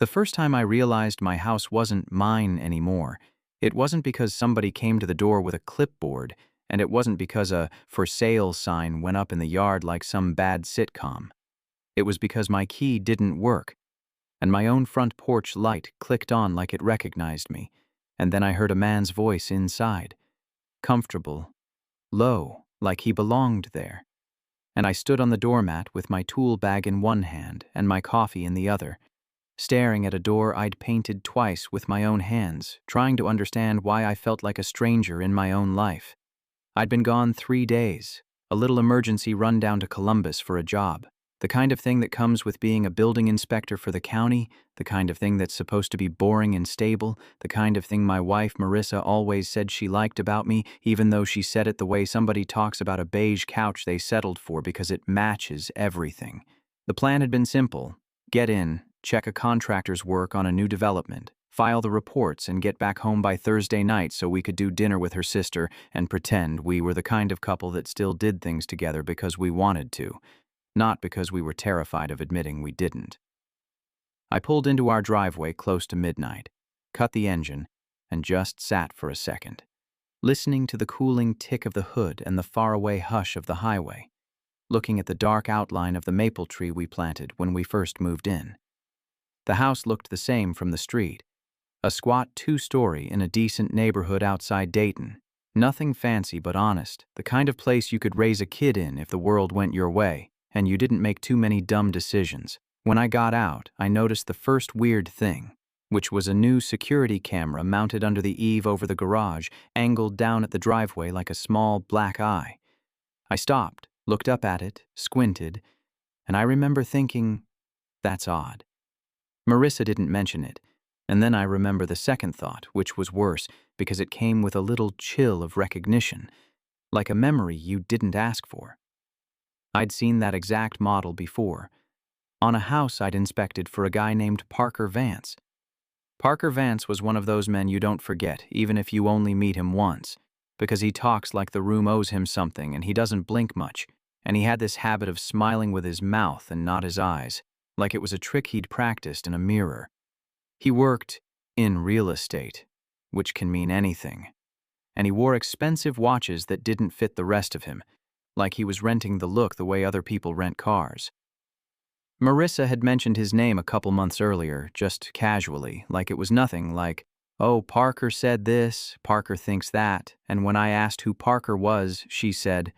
The first time I realized my house wasn't mine anymore, it wasn't because somebody came to the door with a clipboard, and it wasn't because a "for sale" sign went up in the yard like some bad sitcom. It was because my key didn't work, and my own front porch light clicked on like it recognized me, and then I heard a man's voice inside, comfortable, low, like he belonged there. And I stood on the doormat with my tool bag in one hand and my coffee in the other, staring at a door I'd painted twice with my own hands, trying to understand why I felt like a stranger in my own life. I'd been gone 3 days, a little emergency run down to Columbus for a job, the kind of thing that comes with being a building inspector for the county, the kind of thing that's supposed to be boring and stable, the kind of thing my wife Marissa always said she liked about me, even though she said it the way somebody talks about a beige couch they settled for because it matches everything. The plan had been simple: get in, check a contractor's work on a new development, file the reports, and get back home by Thursday night so we could do dinner with her sister and pretend we were the kind of couple that still did things together because we wanted to, not because we were terrified of admitting we didn't. I pulled into our driveway close to midnight, cut the engine, and just sat for a second, listening to the cooling tick of the hood and the faraway hush of the highway, looking at the dark outline of the maple tree we planted when we first moved in. The house looked the same from the street, a squat 2-story in a decent neighborhood outside Dayton. Nothing fancy but honest, the kind of place you could raise a kid in if the world went your way, and you didn't make too many dumb decisions. When I got out, I noticed the first weird thing, which was a new security camera mounted under the eave over the garage, angled down at the driveway like a small black eye. I stopped, looked up at it, squinted, and I remember thinking, that's odd. Marissa didn't mention it, and then I remember the second thought, which was worse because it came with a little chill of recognition, like a memory you didn't ask for. I'd seen that exact model before, on a house I'd inspected for a guy named Parker Vance. Parker Vance was one of those men you don't forget, even if you only meet him once, because he talks like the room owes him something and he doesn't blink much, and he had this habit of smiling with his mouth and not his eyes, like it was a trick he'd practiced in a mirror. He worked in real estate, which can mean anything, and he wore expensive watches that didn't fit the rest of him, like he was renting the look the way other people rent cars. Marissa had mentioned his name a couple months earlier, just casually, like it was nothing, like, "Oh, Parker said this, Parker thinks that," and when I asked who Parker was, she said,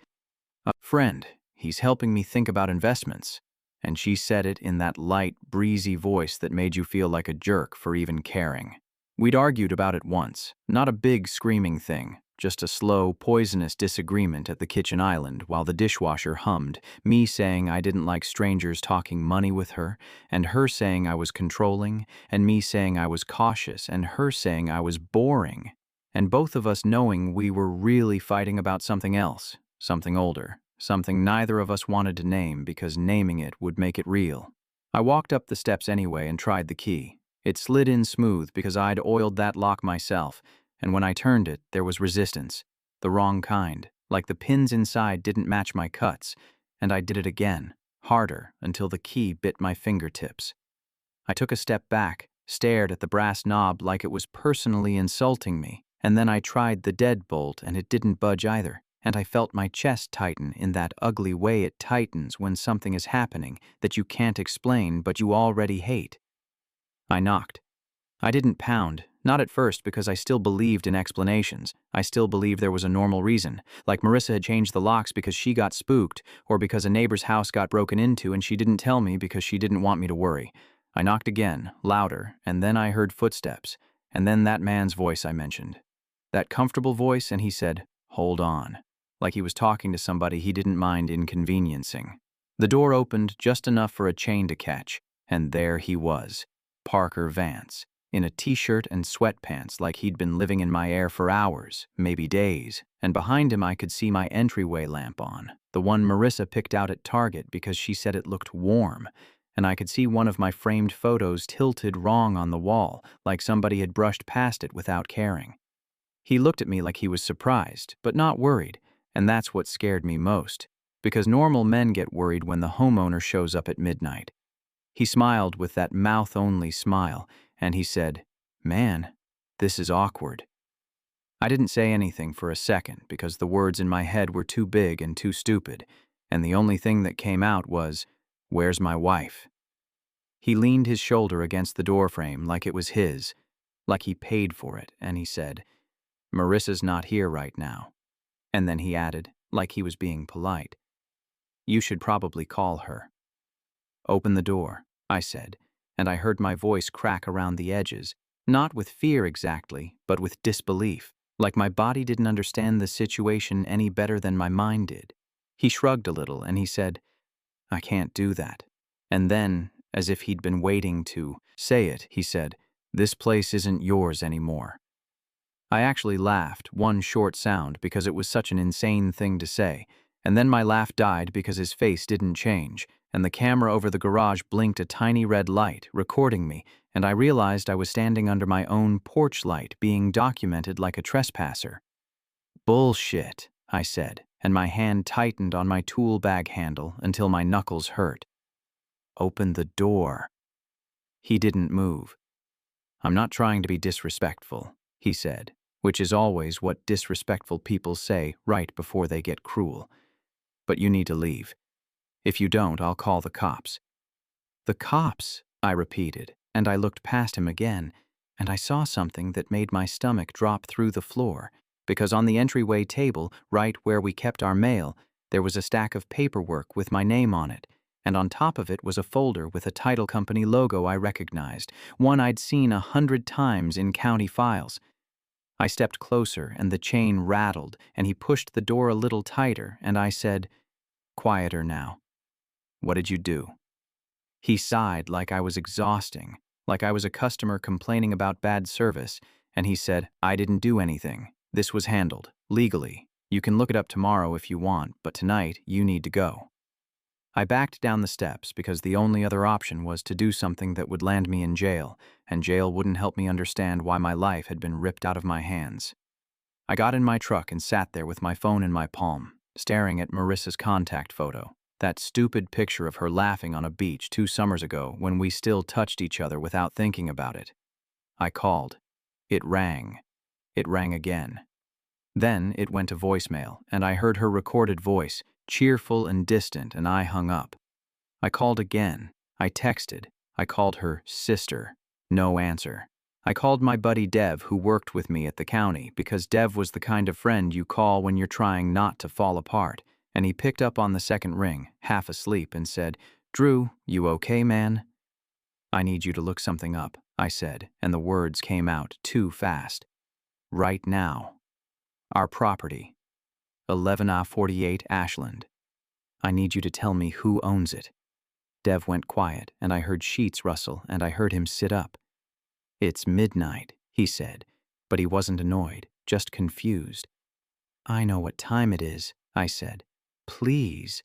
"A friend, he's helping me think about investments." And she said it in that light, breezy voice that made you feel like a jerk for even caring. We'd argued about it once, not a big screaming thing, just a slow, poisonous disagreement at the kitchen island while the dishwasher hummed, me saying I didn't like strangers talking money with her, and her saying I was controlling, and me saying I was cautious, and her saying I was boring, and both of us knowing we were really fighting about something else, something older, something neither of us wanted to name because naming it would make it real. I walked up the steps anyway and tried the key. It slid in smooth because I'd oiled that lock myself, and when I turned it, there was resistance, the wrong kind, like the pins inside didn't match my cuts, and I did it again, harder, until the key bit my fingertips. I took a step back, stared at the brass knob like it was personally insulting me, and then I tried the deadbolt and it didn't budge either, and I felt my chest tighten in that ugly way it tightens when something is happening that you can't explain but you already hate. I knocked. I didn't pound, not at first because I still believed in explanations. I still believed there was a normal reason, like Marissa had changed the locks because she got spooked, or because a neighbor's house got broken into and she didn't tell me because she didn't want me to worry. I knocked again, louder, and then I heard footsteps, and then that man's voice I mentioned. That comfortable voice, and he said, "Hold on," like he was talking to somebody he didn't mind inconveniencing. The door opened just enough for a chain to catch, and there he was, Parker Vance, in a t-shirt and sweatpants like he'd been living in my air for hours, maybe days, and behind him I could see my entryway lamp on, the one Marissa picked out at Target because she said it looked warm, and I could see one of my framed photos tilted wrong on the wall, like somebody had brushed past it without caring. He looked at me like he was surprised, but not worried, and that's what scared me most, because normal men get worried when the homeowner shows up at midnight. He smiled with that mouth-only smile, and he said, "Man, this is awkward." I didn't say anything for a second because the words in my head were too big and too stupid, and the only thing that came out was, "Where's my wife?" He leaned his shoulder against the doorframe like it was his, like he paid for it, and he said, "Marissa's not here right now." And then he added, like he was being polite, "You should probably call her." "Open the door," I said, and I heard my voice crack around the edges, not with fear exactly, but with disbelief, like my body didn't understand the situation any better than my mind did. He shrugged a little and he said, "I can't do that." And then, as if he'd been waiting to say it, he said, "This place isn't yours anymore." I actually laughed, one short sound, because it was such an insane thing to say, and then my laugh died because his face didn't change, and the camera over the garage blinked a tiny red light, recording me, and I realized I was standing under my own porch light, being documented like a trespasser. "Bullshit," I said, and my hand tightened on my tool bag handle until my knuckles hurt. "Open the door." He didn't move. "I'm not trying to be disrespectful," he said, which is always what disrespectful people say right before they get cruel. "But you need to leave. If you don't, I'll call the cops." "The cops," I repeated, and I looked past him again, and I saw something that made my stomach drop through the floor, because on the entryway table, right where we kept our mail, there was a stack of paperwork with my name on it, and on top of it was a folder with a title company logo I recognized, one I'd seen 100 times in county files. I stepped closer, and the chain rattled, and he pushed the door a little tighter, and I said, "Quieter now. What did you do?" He sighed like I was exhausting, like I was a customer complaining about bad service, and he said, "I didn't do anything. This was handled, legally. You can look it up tomorrow if you want, but tonight you need to go." I backed down the steps because the only other option was to do something that would land me in jail, and jail wouldn't help me understand why my life had been ripped out of my hands. I got in my truck and sat there with my phone in my palm, staring at Marissa's contact photo, that stupid picture of her laughing on a beach 2 summers ago when we still touched each other without thinking about it. I called. It rang. It rang again. Then it went to voicemail, and I heard her recorded voice, cheerful and distant, and I hung up. I called again. I texted. I called her sister. No answer. I called my buddy Dev, who worked with me at the county, because Dev was the kind of friend you call when you're trying not to fall apart, and he picked up on the second ring, half asleep, and said, "Drew, you okay, man?" "I need you to look something up," I said, and the words came out too fast. "Right now. Our property. 11A48 Ashland. I need you to tell me who owns it." Dev went quiet, and I heard sheets rustle, and I heard him sit up. "It's midnight," he said, but he wasn't annoyed, just confused. "I know what time it is," I said. "Please."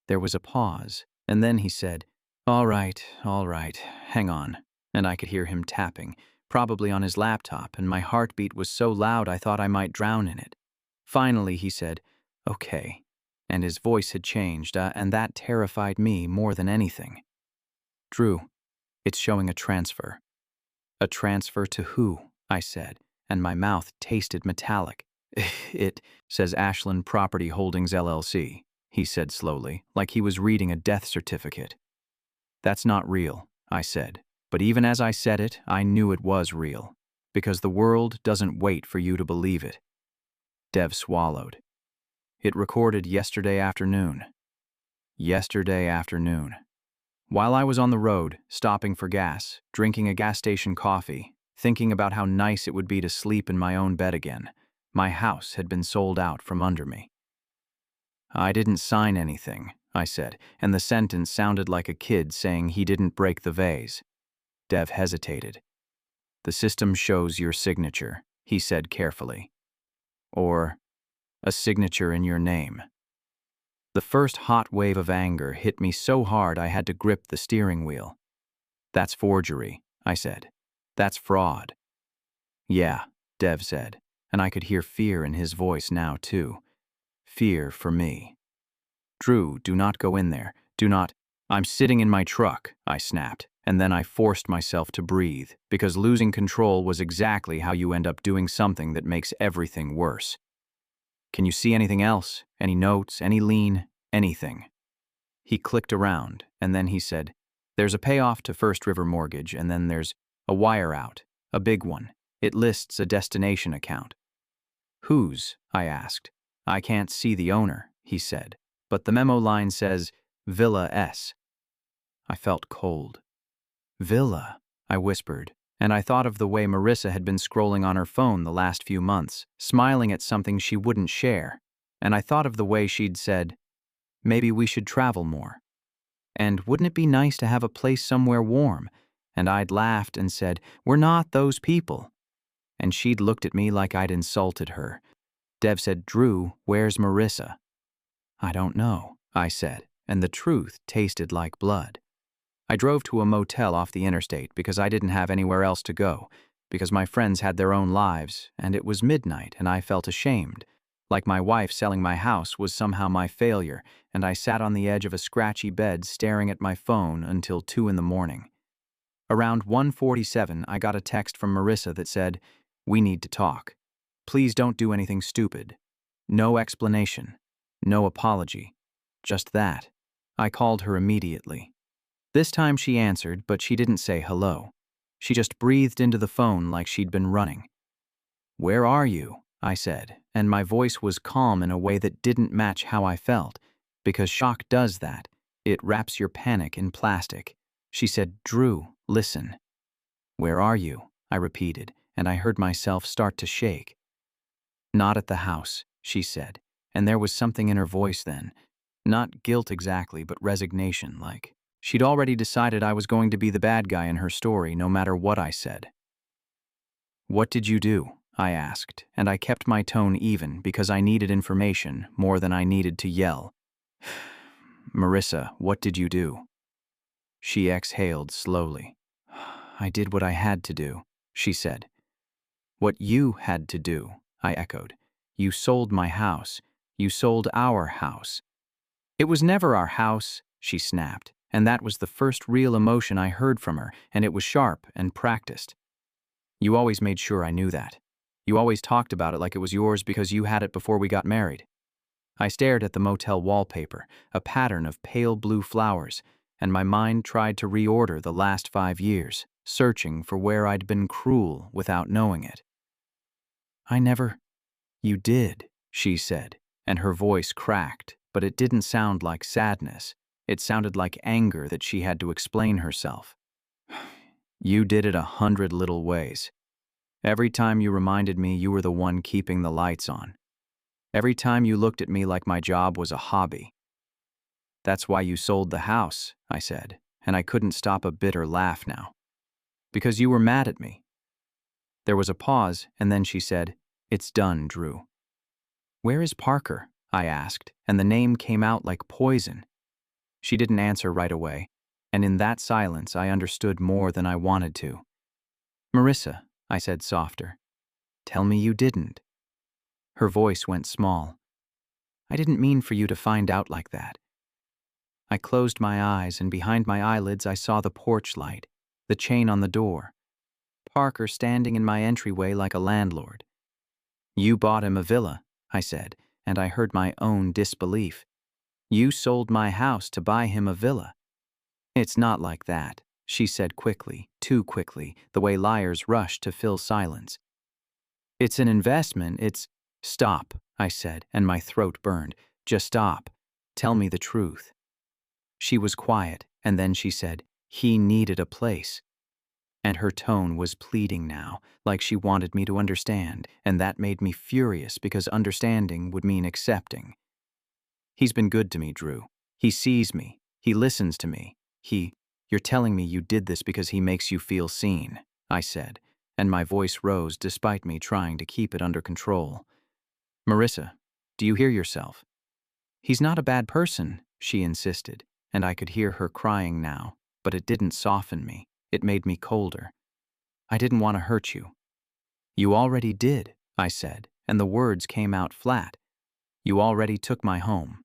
There was a pause, and then he said, all right, hang on." And I could hear him tapping, probably on his laptop, and my heartbeat was so loud I thought I might drown in it. Finally, he said, "Okay," and his voice had changed, and that terrified me more than anything. "Drew, it's showing a transfer." "A transfer to who?" I said, and my mouth tasted metallic. "It says Ashland Property Holdings LLC," he said slowly, like he was reading a death certificate. "That's not real," I said, but even as I said it, I knew it was real, because the world doesn't wait for you to believe it. Dev swallowed. "It recorded yesterday afternoon." Yesterday afternoon. While I was on the road, stopping for gas, drinking a gas station coffee, thinking about how nice it would be to sleep in my own bed again, my house had been sold out from under me. "I didn't sign anything," I said, and the sentence sounded like a kid saying he didn't break the vase. Dev hesitated. "The system shows your signature," he said carefully. "Or a signature in your name." The first hot wave of anger hit me so hard I had to grip the steering wheel. "That's forgery," I said. "That's fraud." "Yeah," Dev said, and I could hear fear in his voice now too. Fear for me. "Drew, do not go in there. Do not." I'm sitting in my truck, I snapped, and then I forced myself to breathe, because losing control was exactly how you end up doing something that makes everything worse. Can you see anything else? Any notes, any lean, anything? He clicked around, and then he said, there's a payoff to First River Mortgage, and then there's a wire out, a big one. It lists a destination account. Whose? I asked. I can't see the owner, he said, but the memo line says Villa S. I felt cold. Villa, I whispered, and I thought of the way Marissa had been scrolling on her phone the last few months, smiling at something she wouldn't share, and I thought of the way she'd said, maybe we should travel more. And wouldn't it be nice to have a place somewhere warm? And I'd laughed and said, we're not those people. And she'd looked at me like I'd insulted her. Dev said, Drew, where's Marissa? I don't know, I said, and the truth tasted like blood. I drove to a motel off the interstate because I didn't have anywhere else to go, because my friends had their own lives, and it was midnight and I felt ashamed, like my wife selling my house was somehow my failure, and I sat on the edge of a scratchy bed staring at my phone until 2 a.m. Around 1:47, I got a text from Marissa that said, we need to talk. Please don't do anything stupid. No explanation. No apology. Just that. I called her immediately. This time she answered, but she didn't say hello. She just breathed into the phone like she'd been running. Where are you? I said, and my voice was calm in a way that didn't match how I felt, because shock does that. It wraps your panic in plastic. She said, Drew, listen. Where are you? I repeated, and I heard myself start to shake. Not at the house, she said, and there was something in her voice then. Not guilt exactly, but resignation, like she'd already decided I was going to be the bad guy in her story no matter what I said. What did you do? I asked, and I kept my tone even because I needed information more than I needed to yell. Marissa, what did you do? She exhaled slowly. I did what I had to do, she said. What you had to do, I echoed. You sold my house. You sold our house. It was never our house, she snapped, and that was the first real emotion I heard from her, and it was sharp and practiced. You always made sure I knew that. You always talked about it like it was yours because you had it before we got married. I stared at the motel wallpaper, a pattern of pale blue flowers, and my mind tried to reorder the last 5 years, searching for where I'd been cruel without knowing it. I never... You did, she said, and her voice cracked, but it didn't sound like sadness. It sounded like anger that she had to explain herself. You did it 100 little ways. Every time you reminded me you were the one keeping the lights on. Every time you looked at me like my job was a hobby. That's why you sold the house, I said, and I couldn't stop a bitter laugh now. Because you were mad at me. There was a pause, and then she said, It's done, Drew. Where is Parker? I asked, and the name came out like poison. She didn't answer right away, and in that silence I understood more than I wanted to. Marissa, I said softer. Tell me you didn't. Her voice went small. I didn't mean for you to find out like that. I closed my eyes, and behind my eyelids I saw the porch light, the chain on the door. Parker standing in my entryway like a landlord. You bought him a villa, I said, and I heard my own disbelief. You sold my house to buy him a villa. It's not like that, she said quickly, too quickly, the way liars rush to fill silence. It's an investment, it's... Stop, I said, and my throat burned. Just stop. Tell me the truth. She was quiet, and then she said, he needed a place. And her tone was pleading now, like she wanted me to understand, and that made me furious because understanding would mean accepting. He's been good to me, Drew. He sees me. He listens to me. You're telling me you did this because he makes you feel seen, I said, and my voice rose despite me trying to keep it under control. Marissa, do you hear yourself? He's not a bad person, she insisted, and I could hear her crying now, but it didn't soften me. It made me colder. I didn't want to hurt you. You already did, I said, and the words came out flat. You already took my home.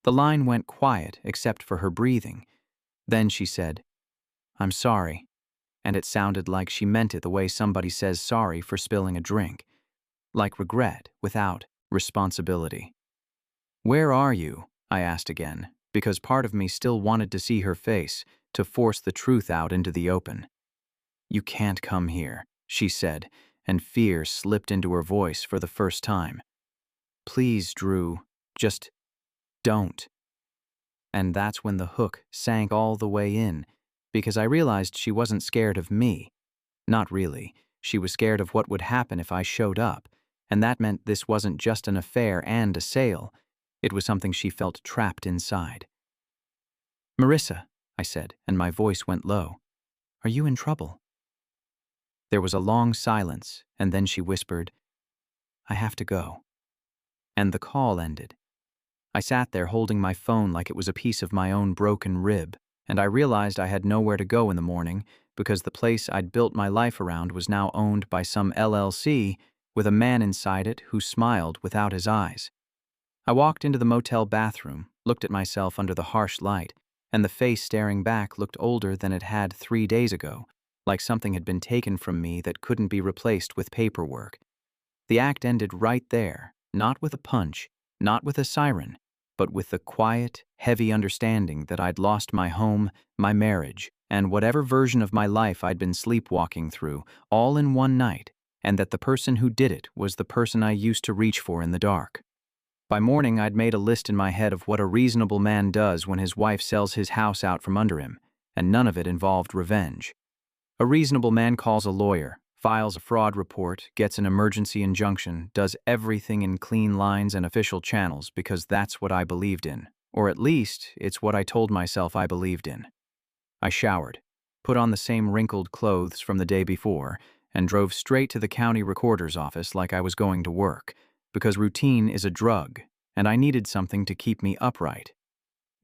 The line went quiet except for her breathing. Then she said, "I'm sorry." And it sounded like she meant it the way somebody says sorry for spilling a drink. Like regret without responsibility. "Where are you?" I asked again, because part of me still wanted to see her face, to force the truth out into the open. "You can't come here," she said, and fear slipped into her voice for the first time. "Please, Drew, just don't." And that's when the hook sank all the way in, because I realized she wasn't scared of me. Not really. She was scared of what would happen if I showed up, and that meant this wasn't just an affair and a sale. It was something she felt trapped inside. "Marissa," I said, and my voice went low. "Are you in trouble?" There was a long silence, and then she whispered, "I have to go." And the call ended. I sat there holding my phone like it was a piece of my own broken rib, and I realized I had nowhere to go in the morning because the place I'd built my life around was now owned by some LLC with a man inside it who smiled without his eyes. I walked into the motel bathroom, looked at myself under the harsh light, and the face staring back looked older than it had 3 days ago, like something had been taken from me that couldn't be replaced with paperwork. The act ended right there, not with a punch, not with a siren, but with the quiet, heavy understanding that I'd lost my home, my marriage, and whatever version of my life I'd been sleepwalking through, all in one night, and that the person who did it was the person I used to reach for in the dark. By morning, I'd made a list in my head of what a reasonable man does when his wife sells his house out from under him, and none of it involved revenge. A reasonable man calls a lawyer, files a fraud report, gets an emergency injunction, does everything in clean lines and official channels because that's what I believed in, or at least it's what I told myself I believed in. I showered, put on the same wrinkled clothes from the day before, and drove straight to the county recorder's office like I was going to work, because routine is a drug, and I needed something to keep me upright.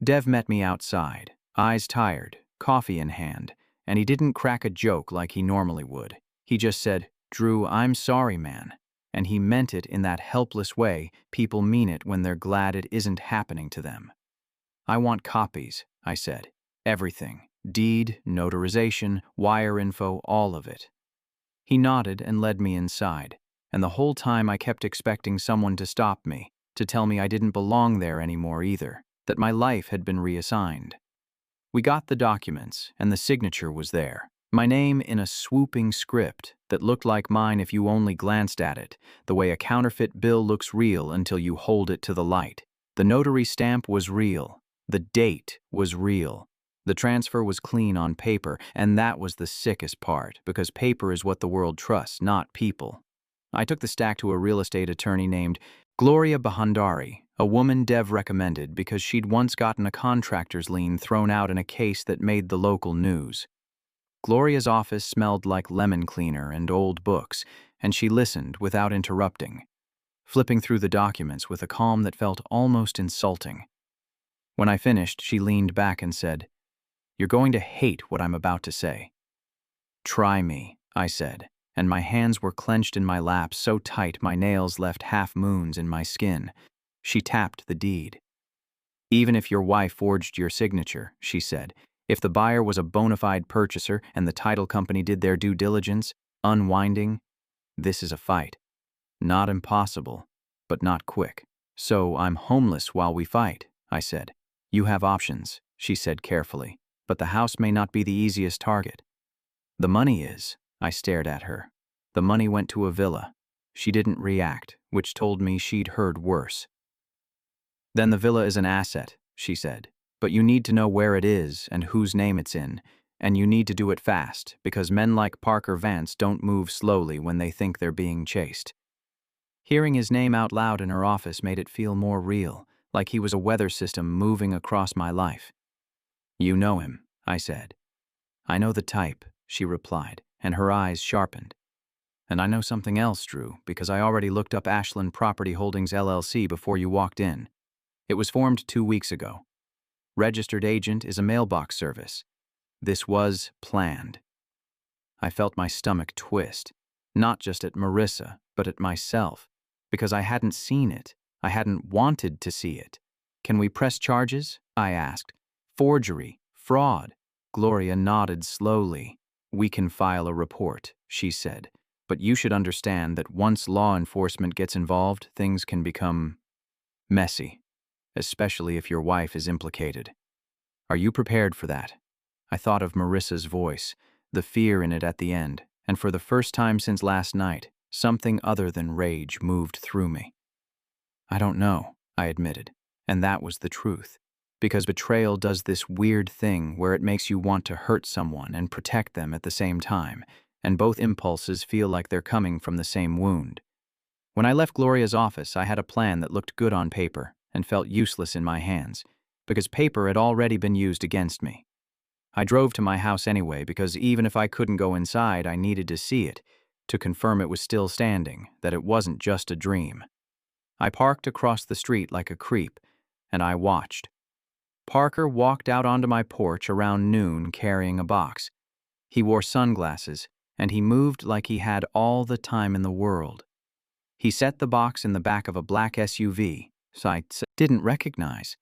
Dev met me outside, eyes tired, coffee in hand, and he didn't crack a joke like he normally would. He just said, "Drew, I'm sorry, man." And he meant it in that helpless way people mean it when they're glad it isn't happening to them. "I want copies," I said. "Everything. Deed, notarization, wire info, all of it." He nodded and led me inside, and the whole time I kept expecting someone to stop me, to tell me I didn't belong there anymore either, that my life had been reassigned. We got the documents, and the signature was there. My name in a swooping script that looked like mine if you only glanced at it, the way a counterfeit bill looks real until you hold it to the light. The notary stamp was real. The date was real. The transfer was clean on paper, and that was the sickest part, because paper is what the world trusts, not people. I took the stack to a real estate attorney named Gloria Bahandari, a woman Dev recommended because she'd once gotten a contractor's lien thrown out in a case that made the local news. Gloria's office smelled like lemon cleaner and old books, and she listened without interrupting, flipping through the documents with a calm that felt almost insulting. When I finished, she leaned back and said, "You're going to hate what I'm about to say." "Try me," I said, and my hands were clenched in my lap so tight my nails left half moons in my skin. She tapped the deed. "Even if your wife forged your signature," she said, "if the buyer was a bona fide purchaser and the title company did their due diligence, unwinding, this is a fight. Not impossible, but not quick. So I'm homeless while we fight," I said. "You have options," she said carefully, "but the house may not be the easiest target." "The money is." I stared at her. "The money went to a villa." She didn't react, which told me she'd heard worse. "Then the villa is an asset," she said, "but you need to know where it is and whose name it's in, and you need to do it fast because men like Parker Vance don't move slowly when they think they're being chased." Hearing his name out loud in her office made it feel more real, like he was a weather system moving across my life. "You know him," I said. "I know the type," she replied, and her eyes sharpened. "And I know something else, Drew, because I already looked up Ashland Property Holdings LLC before you walked in. It was formed 2 weeks ago. Registered agent is a mailbox service. This was planned." I felt my stomach twist, not just at Marissa, but at myself, because I hadn't seen it. I hadn't wanted to see it. Can we press charges? I asked. Forgery, fraud. Gloria nodded slowly. We can file a report, she said. But you should understand that once law enforcement gets involved, things can become messy, especially if your wife is implicated. Are you prepared for that? I thought of Marissa's voice, the fear in it at the end, and for the first time since last night, something other than rage moved through me. I don't know, I admitted, and that was the truth. Because betrayal does this weird thing where it makes you want to hurt someone and protect them at the same time, and both impulses feel like they're coming from the same wound. When I left Gloria's office, I had a plan that looked good on paper and felt useless in my hands, because paper had already been used against me. I drove to my house anyway because even if I couldn't go inside, I needed to see it, to confirm it was still standing, that it wasn't just a dream. I parked across the street like a creep, and I watched. Parker walked out onto my porch around noon carrying a box. He wore sunglasses, and he moved like he had all the time in the world. He set the box in the back of a black SUV, so I didn't recognize.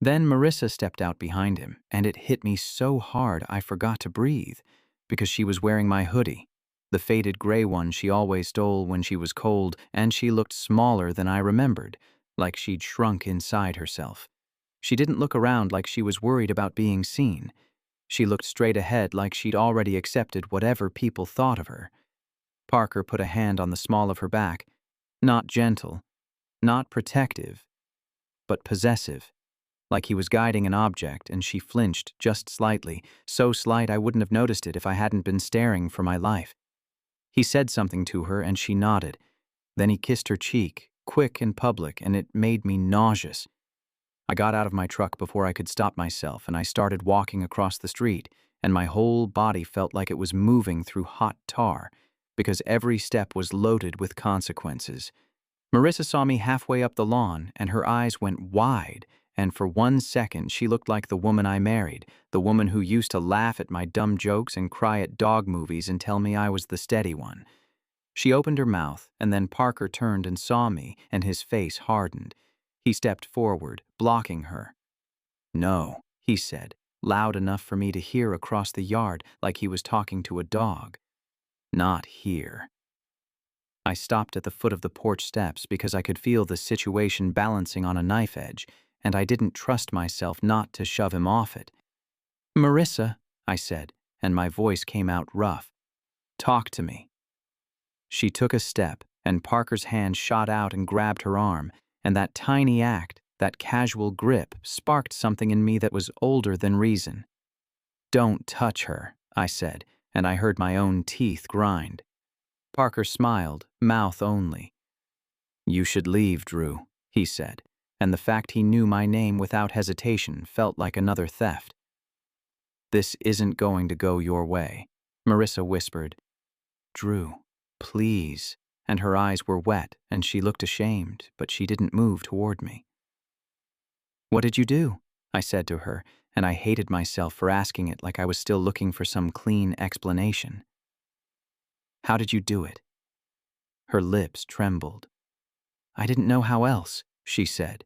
Then Marissa stepped out behind him, and it hit me so hard I forgot to breathe, because she was wearing my hoodie, the faded gray one she always stole when she was cold, and she looked smaller than I remembered, like she'd shrunk inside herself. She didn't look around like she was worried about being seen. She looked straight ahead like she'd already accepted whatever people thought of her. Parker put a hand on the small of her back, not gentle, not protective, but possessive, like he was guiding an object, and she flinched just slightly, so slight I wouldn't have noticed it if I hadn't been staring for my life. He said something to her, and she nodded. Then he kissed her cheek, quick and public, and it made me nauseous. I got out of my truck before I could stop myself, and I started walking across the street, and my whole body felt like it was moving through hot tar, because every step was loaded with consequences. Marissa saw me halfway up the lawn, and her eyes went wide, and for 1 second she looked like the woman I married, the woman who used to laugh at my dumb jokes and cry at dog movies and tell me I was the steady one. She opened her mouth, and then Parker turned and saw me, and his face hardened. He stepped forward, blocking her. "No," he said, loud enough for me to hear across the yard like he was talking to a dog. "Not here." I stopped at the foot of the porch steps because I could feel the situation balancing on a knife edge, and I didn't trust myself not to shove him off it. "Marissa," I said, and my voice came out rough. "Talk to me." She took a step, and Parker's hand shot out and grabbed her arm, and that tiny act, that casual grip, sparked something in me that was older than reason. "Don't touch her," I said, and I heard my own teeth grind. Parker smiled, mouth only. "You should leave, Drew," he said, and the fact he knew my name without hesitation felt like another theft. "This isn't going to go your way," Marissa whispered. "Drew, please," and her eyes were wet, and she looked ashamed, but she didn't move toward me. "What did you do?" I said to her, and I hated myself for asking it like I was still looking for some clean explanation. "How did you do it?" Her lips trembled. "I didn't know how else," she said.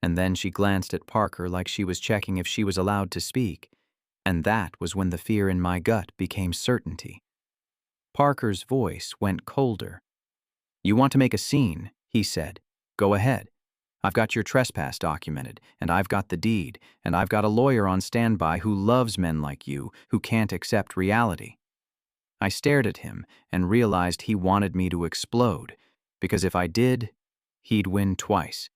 And then she glanced at Parker like she was checking if she was allowed to speak, and that was when the fear in my gut became certainty. Parker's voice went colder. "You want to make a scene," he said. "Go ahead. I've got your trespass documented, and I've got the deed, and I've got a lawyer on standby who loves men like you who can't accept reality." I stared at him and realized he wanted me to explode, because if I did, he'd win twice.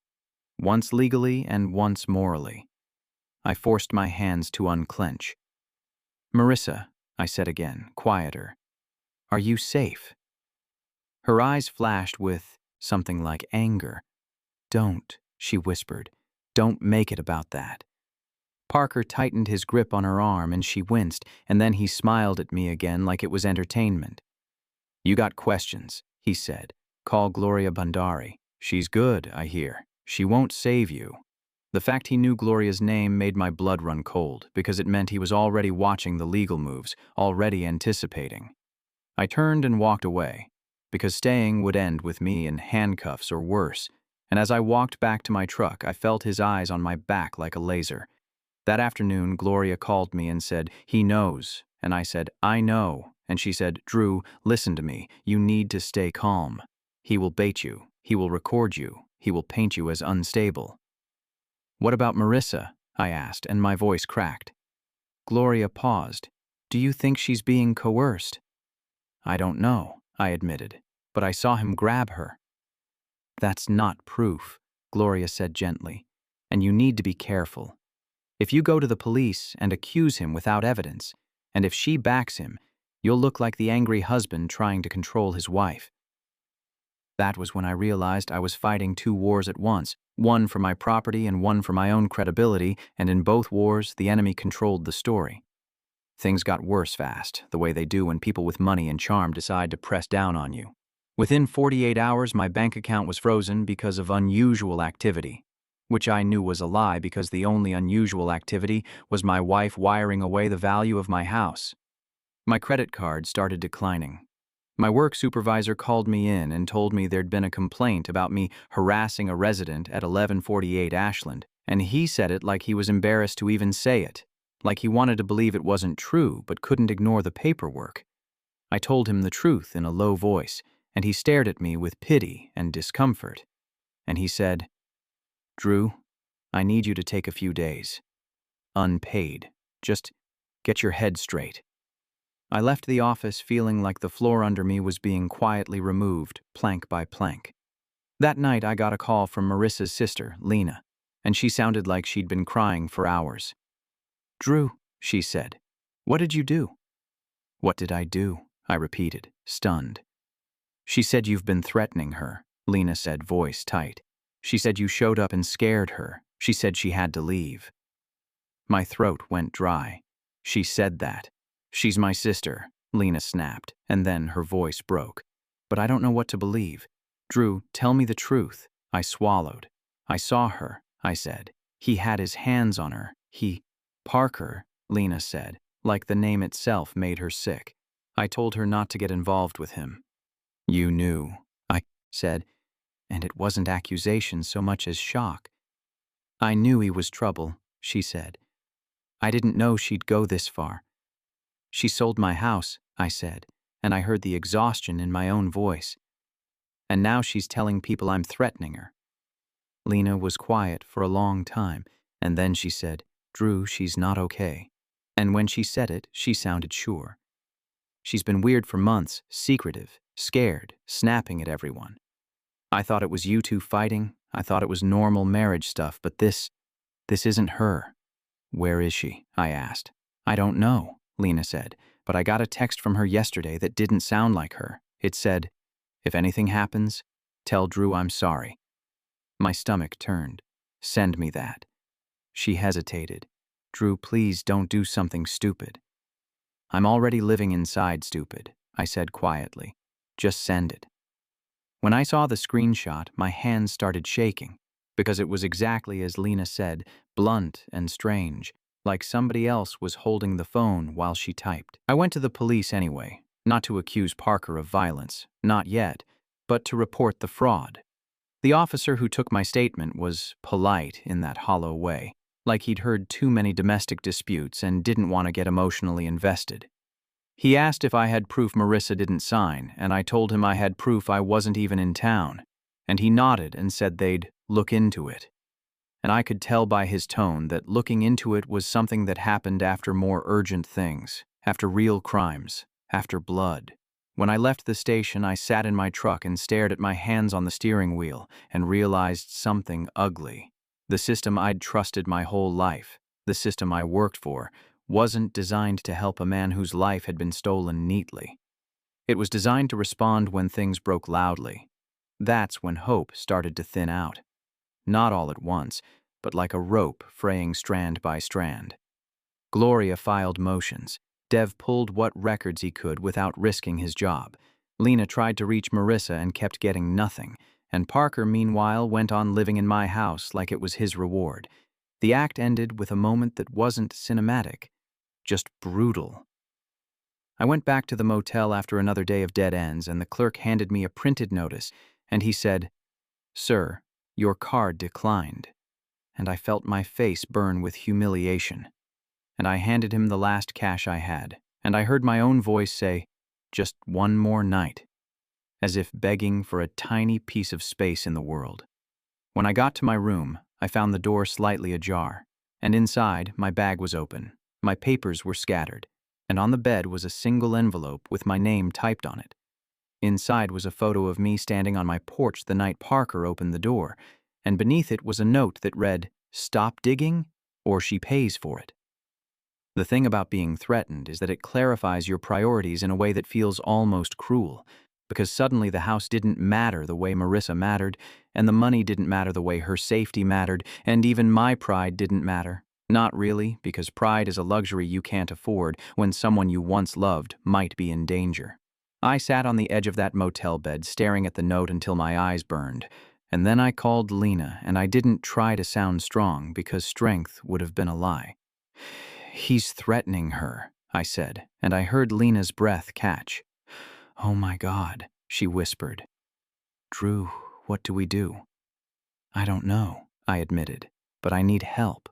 Once legally and once morally. I forced my hands to unclench. "Marissa," I said again, quieter, "are you safe?" Her eyes flashed with something like anger. "Don't," she whispered. "Don't make it about that." Parker tightened his grip on her arm and she winced, and then he smiled at me again like it was entertainment. "You got questions," he said. "Call Gloria Bandari. She's good, I hear. She won't save you." The fact he knew Gloria's name made my blood run cold, because it meant he was already watching the legal moves, already anticipating. I turned and walked away, because staying would end with me in handcuffs or worse, And as I walked back to my truck, I felt his eyes on my back like a laser. That afternoon, Gloria called me and said, "He knows." And I said, "I know." And she said, "Drew, listen to me. You need to stay calm. He will bait you. He will record you. He will paint you as unstable." "What about Marissa?" I asked, and my voice cracked. Gloria paused. "Do you think she's being coerced?" "I don't know," I admitted, "but I saw him grab her." "That's not proof," Gloria said gently, "and you need to be careful. If you go to the police and accuse him without evidence, and if she backs him, you'll look like the angry husband trying to control his wife." That was when I realized I was fighting two wars at once, one for my property and one for my own credibility, and in both wars, the enemy controlled the story. Things got worse fast, the way they do when people with money and charm decide to press down on you. Within 48 hours, my bank account was frozen because of unusual activity, which I knew was a lie because the only unusual activity was my wife wiring away the value of my house. My credit card started declining. My work supervisor called me in and told me there'd been a complaint about me harassing a resident at 1148 Ashland, and he said it like he was embarrassed to even say it, like he wanted to believe it wasn't true but couldn't ignore the paperwork. I told him the truth in a low voice, and he stared at me with pity and discomfort. And he said, "Drew, I need you to take a few days. Unpaid. Just get your head straight." I left the office feeling like the floor under me was being quietly removed, plank by plank. That night, I got a call from Marissa's sister, Lena, and she sounded like she'd been crying for hours. "Drew," she said, "what did you do?" "What did I do?" I repeated, stunned. "She said you've been threatening her," Lena said, voice tight. "She said you showed up and scared her. She said she had to leave." My throat went dry. "She said that. She's my sister," Lena snapped, and then her voice broke. "But I don't know what to believe. Drew, tell me the truth." I swallowed. "I saw her," I said. "He had his hands on her. Parker," Lena said, like the name itself made her sick. "I told her not to get involved with him." "You knew," I said, and it wasn't accusation so much as shock. "I knew he was trouble," she said. "I didn't know she'd go this far." "She sold my house," I said, and I heard the exhaustion in my own voice. "And now she's telling people I'm threatening her." Lena was quiet for a long time, and then she said, "Drew, she's not okay." And when she said it, she sounded sure. "She's been weird for months, secretive, scared, snapping at everyone. I thought it was you two fighting. I thought it was normal marriage stuff, but this isn't her." "Where is she?" I asked. "I don't know," Lena said, "but I got a text from her yesterday that didn't sound like her. It said, 'If anything happens, tell Drew I'm sorry.'" My stomach turned. "Send me that." She hesitated. "Drew, please don't do something stupid." "I'm already living inside stupid," I said quietly. "Just send it." When I saw the screenshot, my hands started shaking, because it was exactly as Lena said, blunt and strange, like somebody else was holding the phone while she typed. I went to the police anyway, not to accuse Parker of violence, not yet, but to report the fraud. The officer who took my statement was polite in that hollow way, like he'd heard too many domestic disputes and didn't want to get emotionally invested. He asked if I had proof Marissa didn't sign, and I told him I had proof I wasn't even in town, and he nodded and said they'd look into it. And I could tell by his tone that looking into it was something that happened after more urgent things, after real crimes, after blood. When I left the station, I sat in my truck and stared at my hands on the steering wheel and realized something ugly. The system I'd trusted my whole life, the system I worked for, wasn't designed to help a man whose life had been stolen neatly. It was designed to respond when things broke loudly. That's when hope started to thin out. Not all at once, but like a rope fraying strand by strand. Gloria filed motions. Dev pulled what records he could without risking his job. Lena tried to reach Marissa and kept getting nothing, and Parker, meanwhile, went on living in my house like it was his reward. The act ended with a moment that wasn't cinematic, just brutal. I went back to the motel after another day of dead ends, and the clerk handed me a printed notice, and he said, "Sir, Your card declined. And I felt my face burn with humiliation. And I handed him the last cash I had, and I heard my own voice say, "Just one more night," as if begging for a tiny piece of space in the world. When I got to my room, I found the door slightly ajar, and inside, my bag was open, my papers were scattered, and on the bed was a single envelope with my name typed on it. Inside was a photo of me standing on my porch the night Parker opened the door, and beneath it was a note that read, "Stop digging, or she pays for it." The thing about being threatened is that it clarifies your priorities in a way that feels almost cruel, because suddenly the house didn't matter the way Marissa mattered, and the money didn't matter the way her safety mattered, and even my pride didn't matter. Not really, because pride is a luxury you can't afford when someone you once loved might be in danger. I sat on the edge of that motel bed staring at the note until my eyes burned, and then I called Lena, and I didn't try to sound strong because strength would have been a lie. "He's threatening her," I said, and I heard Lena's breath catch. "Oh my God," she whispered. "Drew, what do we do?" "I don't know," I admitted, "but I need help."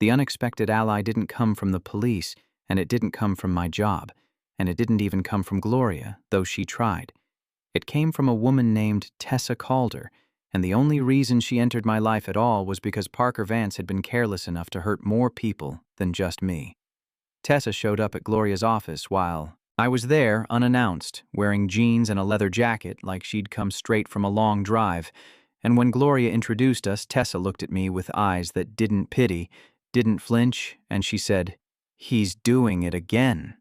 The unexpected ally didn't come from the police, and it didn't come from my job, and it didn't even come from Gloria, though she tried. It came from a woman named Tessa Calder, and the only reason she entered my life at all was because Parker Vance had been careless enough to hurt more people than just me. Tessa showed up at Gloria's office while I was there unannounced, wearing jeans and a leather jacket like she'd come straight from a long drive, and when Gloria introduced us, Tessa looked at me with eyes that didn't pity, didn't flinch, and she said, "He's doing it again."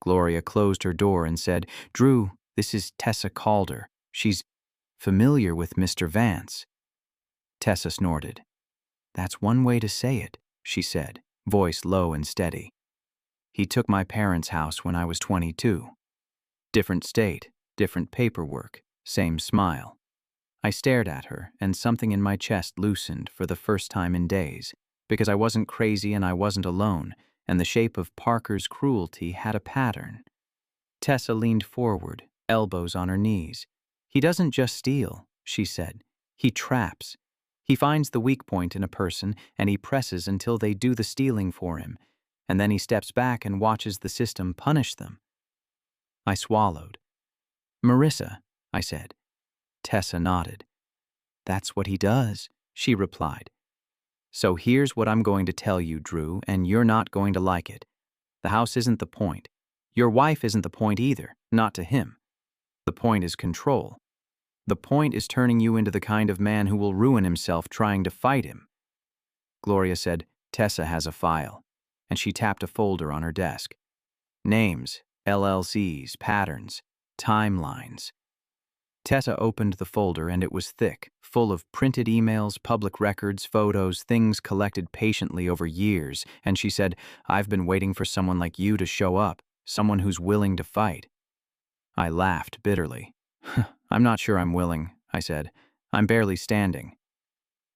Gloria closed her door and said, "Drew, this is Tessa Calder. She's familiar with Mr. Vance." Tessa snorted. "That's one way to say it," she said, voice low and steady. "He took my parents' house when I was 22. Different state, different paperwork, same smile." I stared at her, and something in my chest loosened for the first time in days, because I wasn't crazy and I wasn't alone, and the shape of Parker's cruelty had a pattern. Tessa leaned forward, elbows on her knees. "He doesn't just steal," she said. "He traps. He finds the weak point in a person, and he presses until they do the stealing for him, and then he steps back and watches the system punish them." I swallowed. "Marissa," I said. Tessa nodded. "That's what he does," she replied. "So here's what I'm going to tell you, Drew, and you're not going to like it. The house isn't the point. Your wife isn't the point either, not to him. The point is control. The point is turning you into the kind of man who will ruin himself trying to fight him." Gloria said, "Tessa has a file," and she tapped a folder on her desk. "Names, LLCs, patterns, timelines." Tessa opened the folder and it was thick, full of printed emails, public records, photos, things collected patiently over years, and she said, "I've been waiting for someone like you to show up, someone who's willing to fight." I laughed bitterly. "I'm not sure I'm willing," I said. "I'm barely standing."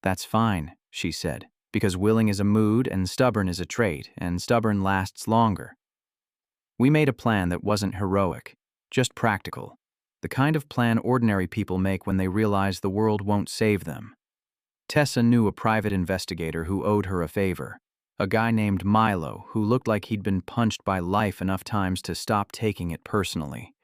"That's fine," she said, "because willing is a mood and stubborn is a trait, and stubborn lasts longer." We made a plan that wasn't heroic, just practical. The kind of plan ordinary people make when they realize the world won't save them. Tessa knew a private investigator who owed her a favor, a guy named Milo who looked like he'd been punched by life enough times to stop taking it personally.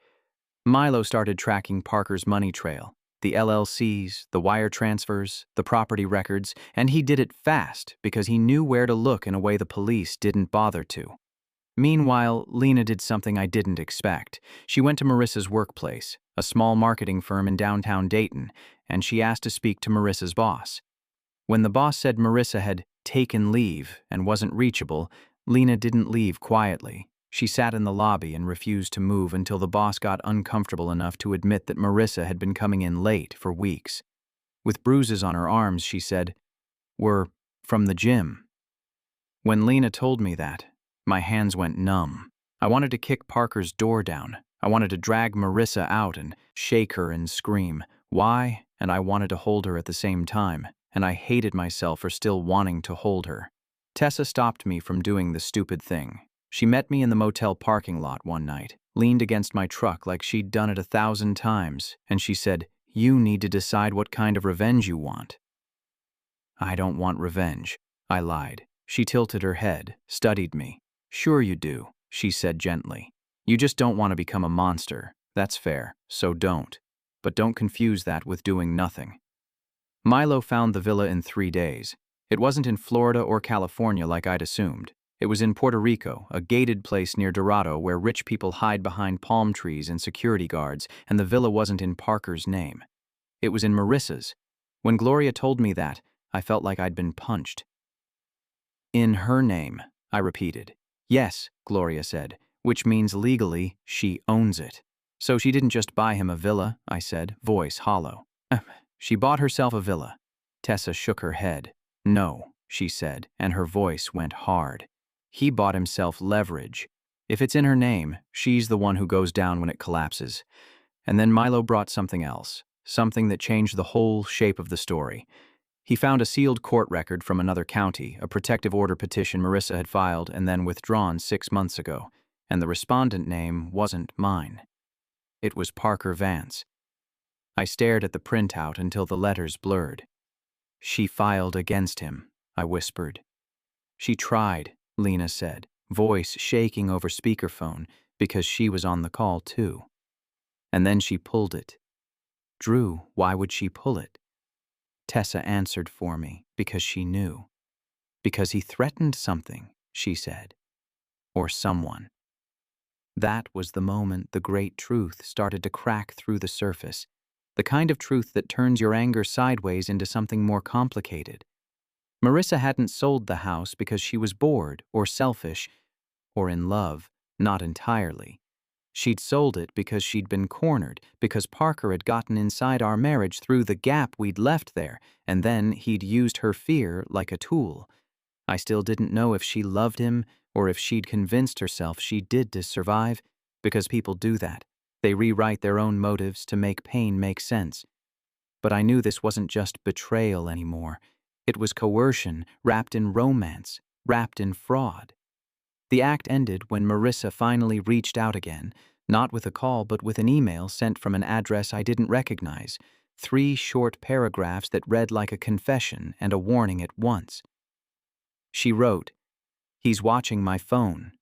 Milo started tracking Parker's money trail, the LLCs, the wire transfers, the property records, and he did it fast because he knew where to look in a way the police didn't bother to. Meanwhile, Lena did something I didn't expect. She went to Marissa's workplace, a small marketing firm in downtown Dayton, and she asked to speak to Marissa's boss. When the boss said Marissa had taken leave and wasn't reachable, Lena didn't leave quietly. She sat in the lobby and refused to move until the boss got uncomfortable enough to admit that Marissa had been coming in late for weeks. With bruises on her arms, she said, "We're from the gym." When Lena told me that, my hands went numb. I wanted to kick Parker's door down. I wanted to drag Marissa out and shake her and scream, "Why?" And I wanted to hold her at the same time, and I hated myself for still wanting to hold her. Tessa stopped me from doing the stupid thing. She met me in the motel parking lot one night, leaned against my truck like she'd done it 1,000 times, and she said, you need to decide what kind of revenge you want." "I don't want revenge," I lied. She tilted her head, studied me. "Sure you do," she said gently. "You just don't want to become a monster. That's fair, so don't. But don't confuse that with doing nothing." Milo found the villa in 3 days. It wasn't in Florida or California like I'd assumed. It was in Puerto Rico, a gated place near Dorado where rich people hide behind palm trees and security guards, and the villa wasn't in Parker's name. It was in Marissa's. When Gloria told me that, I felt like I'd been punched. "In her name," I repeated. "Yes," Gloria said, "which means legally she owns it." "So she didn't just buy him a villa," I said, voice hollow. "She bought herself a villa." Tessa shook her head. "No," she said, and her voice went hard. "He bought himself leverage. If it's in her name, she's the one who goes down when it collapses." And then Milo brought something else, something that changed the whole shape of the story. He found a sealed court record from another county, a protective order petition Marissa had filed and then withdrawn 6 months ago, and the respondent name wasn't mine. It was Parker Vance. I stared at the printout until the letters blurred. "She filed against him," I whispered. "She tried," Lena said, voice shaking over speakerphone because she was on the call too. "And then she pulled it." "Drew, why would she pull it?" Tessa answered for me, because she knew. "Because he threatened something," she said. "Or someone." That was the moment the great truth started to crack through the surface, the kind of truth that turns your anger sideways into something more complicated. Marissa hadn't sold the house because she was bored or selfish or in love, not entirely. She'd sold it because she'd been cornered, because Parker had gotten inside our marriage through the gap we'd left there, and then he'd used her fear like a tool. I still didn't know if she loved him or if she'd convinced herself she did to survive, because people do that. They rewrite their own motives to make pain make sense. But I knew this wasn't just betrayal anymore. It was coercion, wrapped in romance, wrapped in fraud. The act ended when Marissa finally reached out again, not with a call but with an email sent from an address I didn't recognize, 3 short paragraphs that read like a confession and a warning at once. She wrote, "He's watching my phone.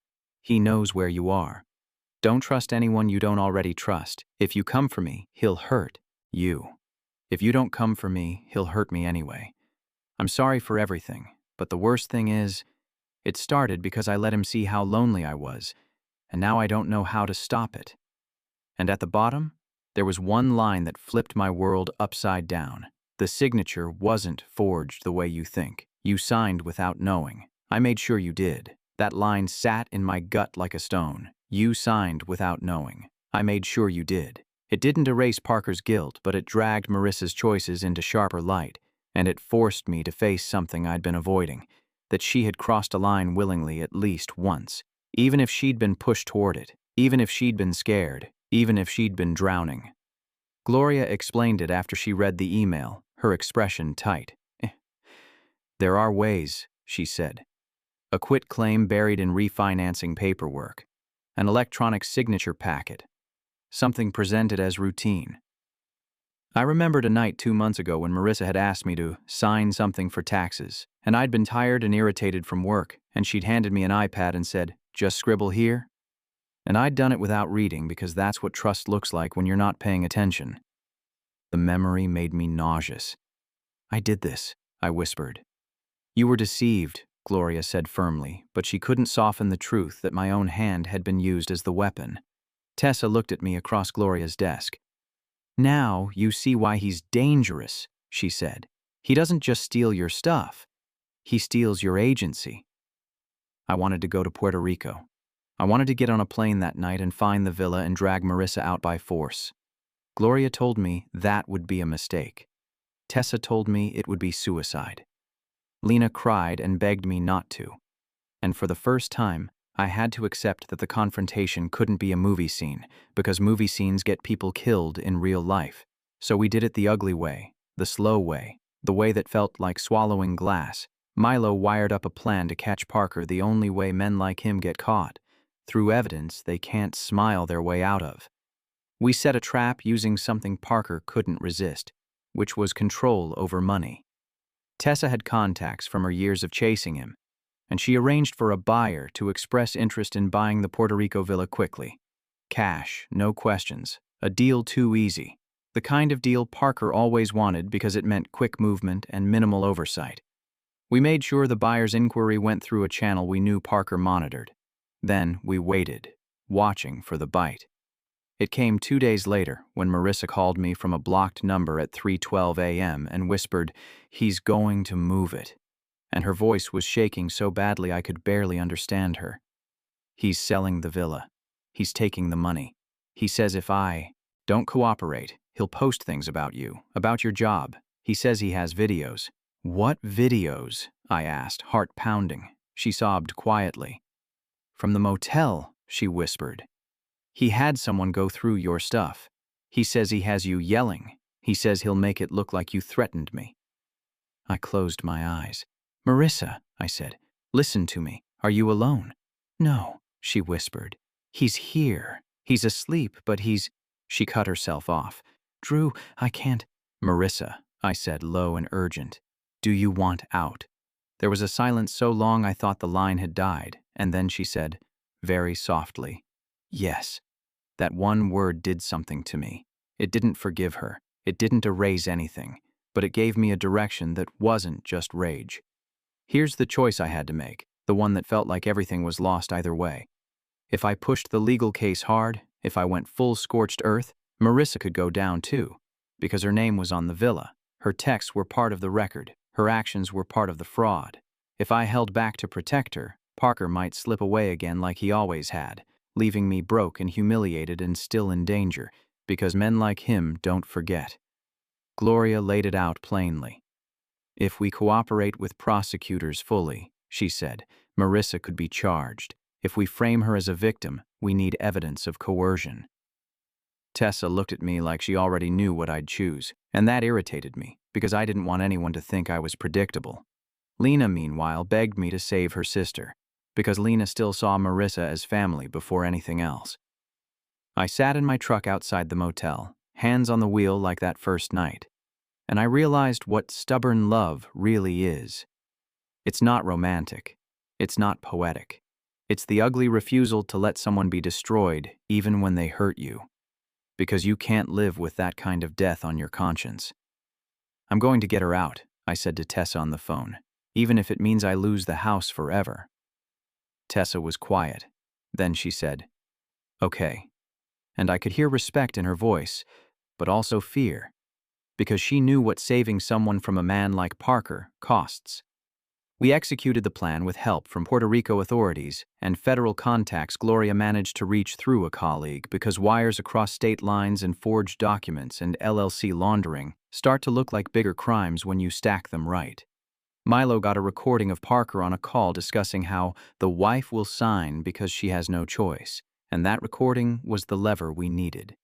He knows where you are. Don't trust anyone you don't already trust. If you come for me, he'll hurt you. If you don't come for me, he'll hurt me anyway. I'm sorry for everything, but the worst thing is, it started because I let him see how lonely I was, and now I don't know how to stop it." And at the bottom, there was one line that flipped my world upside down. "The signature wasn't forged the way you think. You signed without knowing. I made sure you did." That line sat in my gut like a stone. "You signed without knowing. I made sure you did." It didn't erase Parker's guilt, but it dragged Marissa's choices into sharper light, and it forced me to face something I'd been avoiding, that she had crossed a line willingly at least once. Even if she'd been pushed toward it, even if she'd been scared, even if she'd been drowning. Gloria explained it after she read the email, her expression tight. "There are ways," she said. "A quitclaim buried in refinancing paperwork. An electronic signature packet. Something presented as routine." I remembered a night 2 months ago when Marissa had asked me to sign something for taxes, and I'd been tired and irritated from work, and she'd handed me an iPad and said, "Just scribble here." And I'd done it without reading because that's what trust looks like when you're not paying attention. The memory made me nauseous. "I did this," I whispered. "You were deceived," Gloria said firmly, but she couldn't soften the truth that my own hand had been used as the weapon. Tessa looked at me across Gloria's desk. "Now you see why he's dangerous," she said. "He doesn't just steal your stuff. He steals your agency." I wanted to go to Puerto Rico. I wanted to get on a plane that night and find the villa and drag Marissa out by force. Gloria told me that would be a mistake. Tessa told me it would be suicide. Lena cried and begged me not to. And for the first time, I had to accept that the confrontation couldn't be a movie scene, because movie scenes get people killed in real life. So we did it the ugly way, the slow way, the way that felt like swallowing glass. Milo wired up a plan to catch Parker the only way men like him get caught, through evidence they can't smile their way out of. We set a trap using something Parker couldn't resist, which was control over money. Tessa had contacts from her years of chasing him, and she arranged for a buyer to express interest in buying the Puerto Rico villa quickly. Cash, no questions, a deal too easy. The kind of deal Parker always wanted because it meant quick movement and minimal oversight. We made sure the buyer's inquiry went through a channel we knew Parker monitored. Then we waited, watching for the bite. It came 2 days later when Marissa called me from a blocked number at 3:12 a.m. and whispered, "He's going to move it." And her voice was shaking so badly I could barely understand her. "He's selling the villa. He's taking the money. He says if I don't cooperate, he'll post things about you, about your job. He says he has videos." "What videos?" I asked, heart pounding. She sobbed quietly. "From the motel," she whispered. "He had someone go through your stuff. He says he has you yelling. He says he'll make it look like you threatened me." I closed my eyes. "Marissa," I said, "listen to me. Are you alone?" "No," she whispered. "He's here. He's asleep, but he's—" She cut herself off. "Drew, I can't—" "Marissa," I said, low and urgent, "do you want out?" There was a silence so long I thought the line had died, and then she said, very softly, "Yes." That one word did something to me. It didn't forgive her. It didn't erase anything, but it gave me a direction that wasn't just rage. Here's the choice I had to make, the one that felt like everything was lost either way. If I pushed the legal case hard, if I went full scorched earth, Marissa could go down too, because her name was on the villa. Her texts were part of the record. Her actions were part of the fraud. If I held back to protect her, Parker might slip away again like he always had, leaving me broke and humiliated and still in danger, because men like him don't forget. Gloria laid it out plainly. "If we cooperate with prosecutors fully," she said, "Marissa could be charged. If we frame her as a victim, we need evidence of coercion." Tessa looked at me like she already knew what I'd choose, and that irritated me, because I didn't want anyone to think I was predictable. Lena, meanwhile, begged me to save her sister, because Lena still saw Marissa as family before anything else. I sat in my truck outside the motel, hands on the wheel like that first night, and I realized what stubborn love really is. It's not romantic. It's not poetic. It's the ugly refusal to let someone be destroyed even when they hurt you, because you can't live with that kind of death on your conscience. "I'm going to get her out," I said to Tessa on the phone, "even if it means I lose the house forever." Tessa was quiet. Then she said, "Okay." And I could hear respect in her voice, but also fear, because she knew what saving someone from a man like Parker costs. We executed the plan with help from Puerto Rico authorities and federal contacts. Gloria managed to reach through a colleague because wires across state lines and forged documents and LLC laundering start to look like bigger crimes when you stack them right. Milo got a recording of Parker on a call discussing how the wife will sign because she has no choice, and that recording was the lever we needed.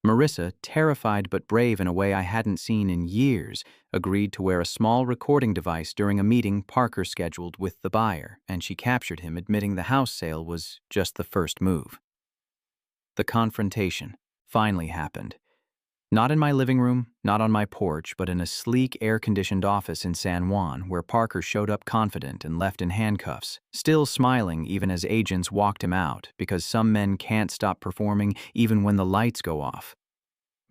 Marissa, terrified but brave in a way I hadn't seen in years, agreed to wear a small recording device during a meeting Parker scheduled with the buyer, and she captured him admitting the house sale was just the first move. The confrontation finally happened. Not in my living room, not on my porch, but in a sleek, air-conditioned office in San Juan where Parker showed up confident and left in handcuffs, still smiling even as agents walked him out because some men can't stop performing even when the lights go off.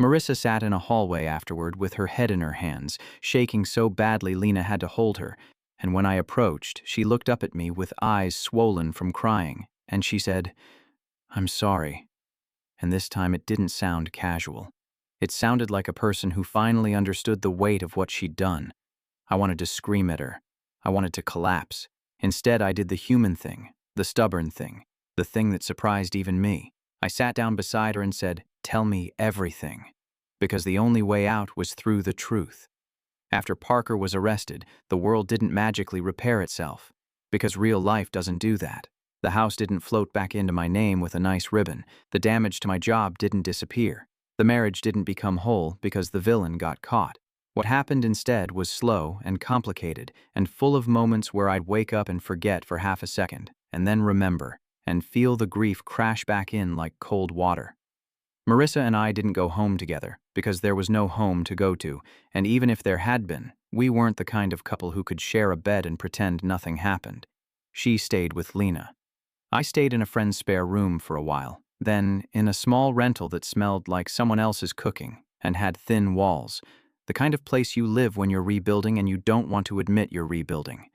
Marissa sat in a hallway afterward with her head in her hands, shaking so badly Lena had to hold her, and when I approached, she looked up at me with eyes swollen from crying, and she said, "I'm sorry." And this time it didn't sound casual. It sounded like a person who finally understood the weight of what she'd done. I wanted to scream at her. I wanted to collapse. Instead, I did the human thing, the stubborn thing, the thing that surprised even me. I sat down beside her and said, "Tell me everything." Because the only way out was through the truth. After Parker was arrested, the world didn't magically repair itself, because real life doesn't do that. The house didn't float back into my name with a nice ribbon. The damage to my job didn't disappear. The marriage didn't become whole because the villain got caught. What happened instead was slow and complicated and full of moments where I'd wake up and forget for half a second, and then remember, and feel the grief crash back in like cold water. Marissa and I didn't go home together because there was no home to go to, and even if there had been, we weren't the kind of couple who could share a bed and pretend nothing happened. She stayed with Lena. I stayed in a friend's spare room for a while, then in a small rental that smelled like someone else's cooking and had thin walls, the kind of place you live when you're rebuilding and you don't want to admit you're rebuilding.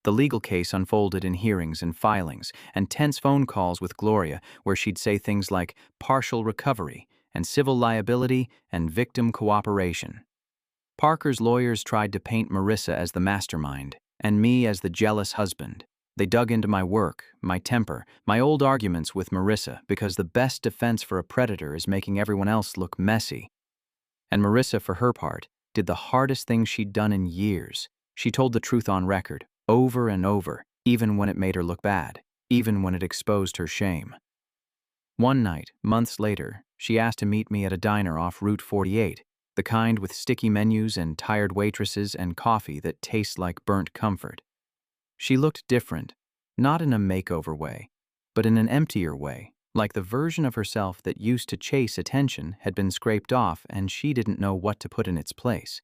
The legal case unfolded in hearings and filings and tense phone calls with Gloria where she'd say things like partial recovery and civil liability and victim cooperation. Parker's lawyers tried to paint Marissa as the mastermind and me as the jealous husband. They dug into my work, my temper, my old arguments with Marissa because the best defense for a predator is making everyone else look messy. And Marissa, for her part, did the hardest thing she'd done in years. She told the truth on record, over and over, even when it made her look bad, even when it exposed her shame. One night, months later, she asked to meet me at a diner off Route 48, the kind with sticky menus and tired waitresses and coffee that tastes like burnt comfort. She looked different, not in a makeover way, but in an emptier way, like the version of herself that used to chase attention had been scraped off and she didn't know what to put in its place.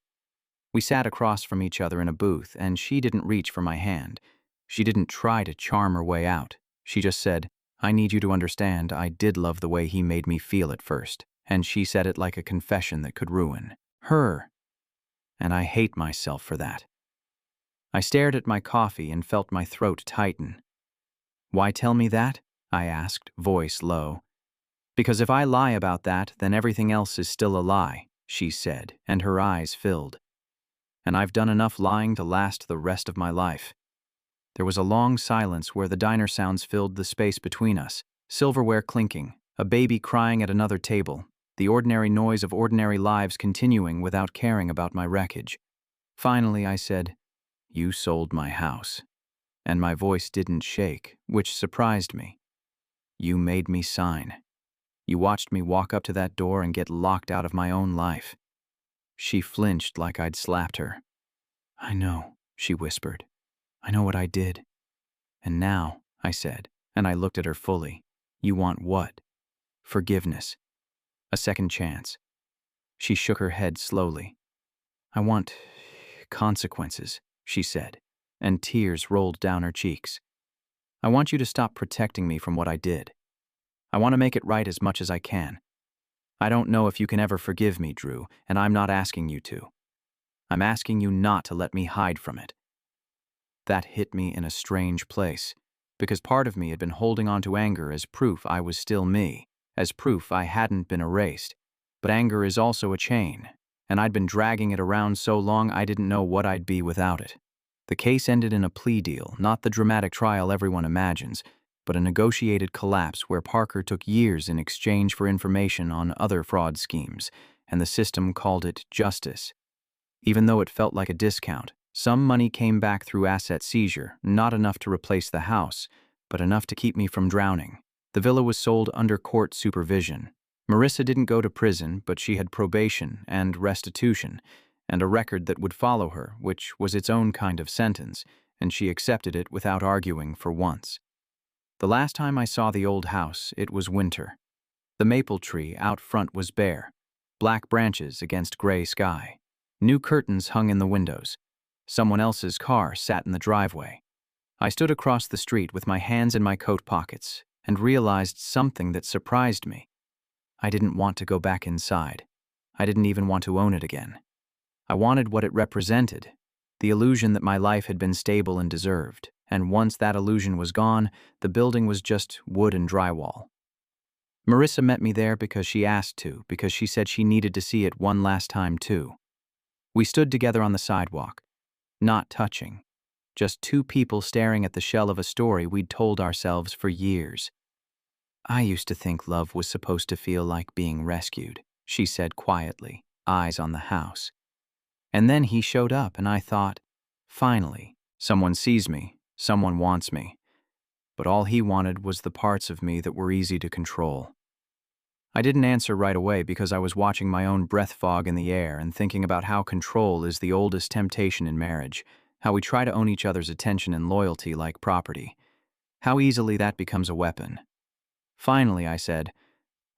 We sat across from each other in a booth and she didn't reach for my hand. She didn't try to charm her way out. She just said, "I need you to understand I did love the way he made me feel at first." And she said it like a confession that could ruin her. And I hate myself for that. I stared at my coffee and felt my throat tighten. "Why tell me that?" I asked, voice low. "Because if I lie about that, then everything else is still a lie," she said, and her eyes filled. "And I've done enough lying to last the rest of my life." There was a long silence where the diner sounds filled the space between us, silverware clinking, a baby crying at another table, the ordinary noise of ordinary lives continuing without caring about my wreckage. Finally, I said, "You sold my house." And my voice didn't shake, which surprised me. "You made me sign. You watched me walk up to that door and get locked out of my own life." She flinched like I'd slapped her. "I know," she whispered. "I know what I did." "And now," I said, and I looked at her fully, "you want what?" "Forgiveness. A second chance." She shook her head slowly. "I want consequences," she said, and tears rolled down her cheeks. "I want you to stop protecting me from what I did. I want to make it right as much as I can. I don't know if you can ever forgive me, Drew, and I'm not asking you to. I'm asking you not to let me hide from it." That hit me in a strange place, because part of me had been holding on to anger as proof I was still me, as proof I hadn't been erased. But anger is also a chain, and I'd been dragging it around so long I didn't know what I'd be without it. The case ended in a plea deal, not the dramatic trial everyone imagines, but a negotiated collapse where Parker took years in exchange for information on other fraud schemes, and the system called it justice. Even though it felt like a discount, some money came back through asset seizure, not enough to replace the house, but enough to keep me from drowning. The villa was sold under court supervision. Marissa didn't go to prison, but she had probation and restitution, and a record that would follow her, which was its own kind of sentence, and she accepted it without arguing for once. The last time I saw the old house, it was winter. The maple tree out front was bare, black branches against gray sky. New curtains hung in the windows. Someone else's car sat in the driveway. I stood across the street with my hands in my coat pockets and realized something that surprised me. I didn't want to go back inside. I didn't even want to own it again. I wanted what it represented, the illusion that my life had been stable and deserved, and once that illusion was gone, the building was just wood and drywall. Marissa met me there because she asked to, because she said she needed to see it one last time too. We stood together on the sidewalk, not touching, just two people staring at the shell of a story we'd told ourselves for years. "I used to think love was supposed to feel like being rescued," she said quietly, eyes on the house. And then he showed up and I thought, finally, someone sees me, someone wants me. But all he wanted was the parts of me that were easy to control. I didn't answer right away because I was watching my own breath fog in the air and thinking about how control is the oldest temptation in marriage, how we try to own each other's attention and loyalty like property, how easily that becomes a weapon. Finally, I said,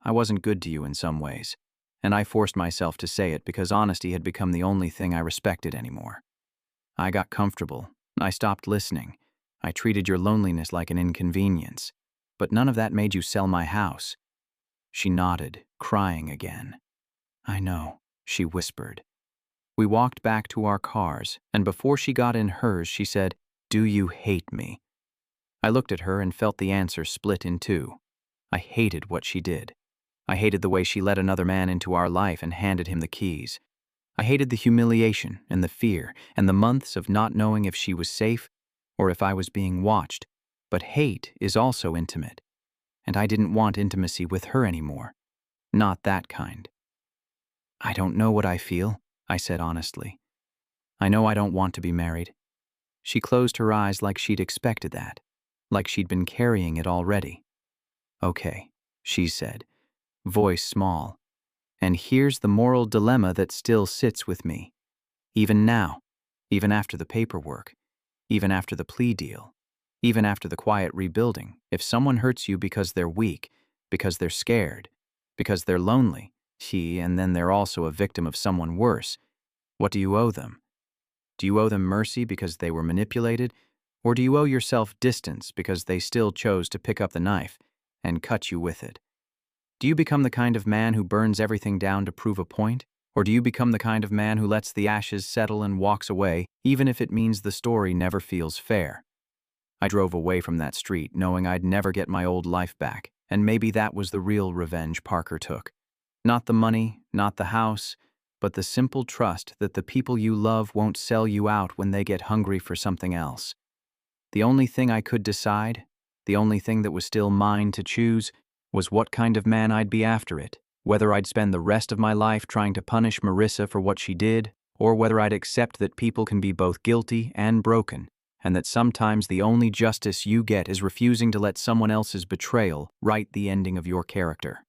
I wasn't good to you in some ways, and I forced myself to say it because honesty had become the only thing I respected anymore. I got comfortable. I stopped listening. I treated your loneliness like an inconvenience. But none of that made you sell my house. She nodded, crying again. I know, she whispered. We walked back to our cars, and before she got in hers, she said, "Do you hate me?" I looked at her and felt the answer split in two. I hated what she did. I hated the way she let another man into our life and handed him the keys. I hated the humiliation and the fear and the months of not knowing if she was safe or if I was being watched. But hate is also intimate, and I didn't want intimacy with her anymore. Not that kind. I don't know what I feel, I said honestly. I know I don't want to be married. She closed her eyes like she'd expected that, like she'd been carrying it already. Okay, she said, voice small. And here's the moral dilemma that still sits with me. Even now, even after the paperwork, even after the plea deal, even after the quiet rebuilding, if someone hurts you because they're weak, because they're scared, because they're lonely, and then they're also a victim of someone worse, what do you owe them? Do you owe them mercy because they were manipulated, or do you owe yourself distance because they still chose to pick up the knife and cut you with it? Do you become the kind of man who burns everything down to prove a point? Or do you become the kind of man who lets the ashes settle and walks away, even if it means the story never feels fair? I drove away from that street knowing I'd never get my old life back, and maybe that was the real revenge Parker took. Not the money, not the house, but the simple trust that the people you love won't sell you out when they get hungry for something else. The only thing I could decide, the only thing that was still mine to choose, was what kind of man I'd be after it, whether I'd spend the rest of my life trying to punish Marissa for what she did, or whether I'd accept that people can be both guilty and broken, and that sometimes the only justice you get is refusing to let someone else's betrayal write the ending of your character.